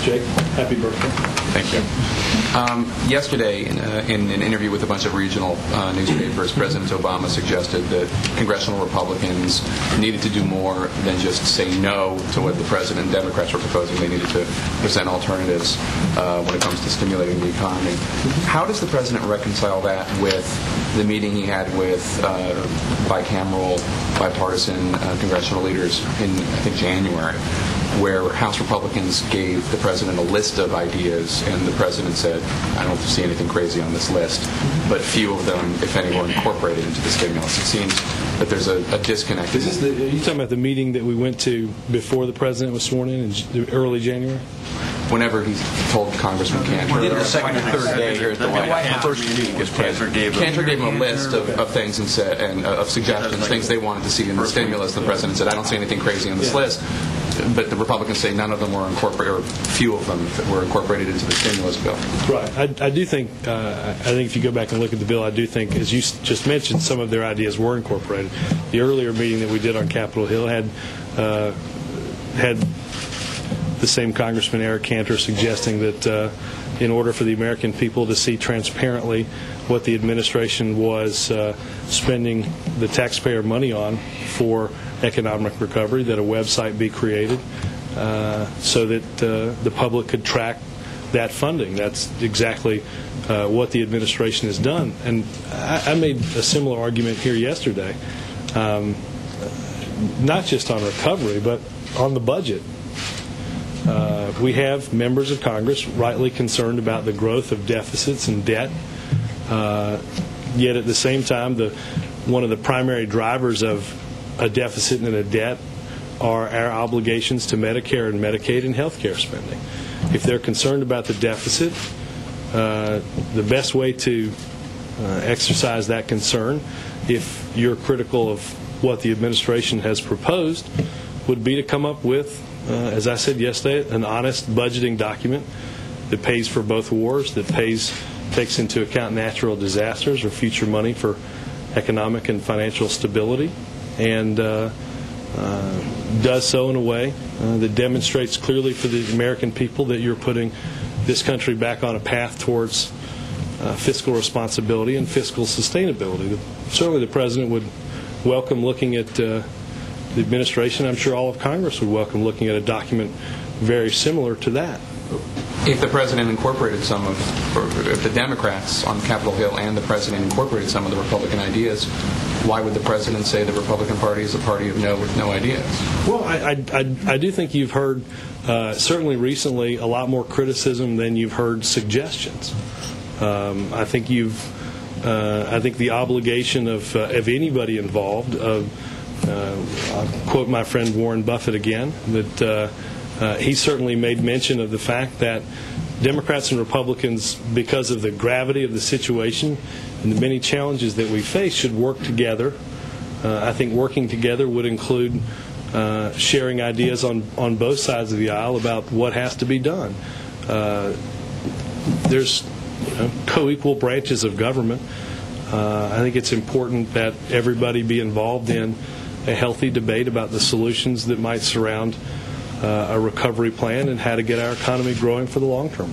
Jake, happy birthday. Thank you. Yesterday, in an interview with a bunch of regional newspapers, President Obama suggested that congressional Republicans needed to do more than just say no to what the President and Democrats were proposing. They needed to present alternatives when it comes to stimulating the economy. How does the President reconcile that with the meeting he had with bicameral, bipartisan congressional leaders in, I think, January, where House Republicans gave the President a list of ideas, and the President said, I don't see anything crazy on this list, but few of them, if any, were incorporated into the stimulus. It seems that there's a disconnect. Are you talking about the meeting that we went to before the President was sworn in early January? Whenever he told Congressman Cantor. We did the second or third day here at the White House. First meeting was Cantor gave him a list of things and said, and of suggestions, things they wanted to see in the stimulus. The President said, I don't see anything crazy on this list. But the Republicans say none of them were incorporated, or few of them were incorporated into the stimulus bill. Right. I do think, if you go back and look at the bill, I do think, as you just mentioned, some of their ideas were incorporated. The earlier meeting that we did on Capitol Hill had the same Congressman Eric Cantor suggesting that in order for the American people to see transparently what the administration was spending the taxpayer money on for economic recovery, that a website be created so that the public could track that funding. That's exactly what the administration has done. And I made a similar argument here yesterday, not just on recovery, but on the budget. We have members of Congress rightly concerned about the growth of deficits and debt, yet at the same time, one of the primary drivers of a deficit and a debt are our obligations to Medicare and Medicaid and health care spending. If they're concerned about the deficit, the best way to exercise that concern, if you're critical of what the administration has proposed, would be to come up with, as I said yesterday, an honest budgeting document that pays for both wars, that takes into account natural disasters or future money for economic and financial stability, and does so in a way that demonstrates clearly for the American people that you're putting this country back on a path towards fiscal responsibility and fiscal sustainability. Certainly the President would welcome looking at the administration. I'm sure all of Congress would welcome looking at a document very similar to that. If the President incorporated if the Democrats on Capitol Hill and the President incorporated some of the Republican ideas, why would the President say the Republican Party is a party of no with no ideas? Well, I do think you've heard, certainly recently, a lot more criticism than you've heard suggestions. I think the obligation of anybody involved, I'll quote my friend Warren Buffett again, that he certainly made mention of the fact that Democrats and Republicans, because of the gravity of the situation and the many challenges that we face, should work together. I think working together would include sharing ideas on both sides of the aisle about what has to be done. There's co-equal branches of government. I think it's important that everybody be involved in a healthy debate about the solutions that might surround a recovery plan and how to get our economy growing for the long term.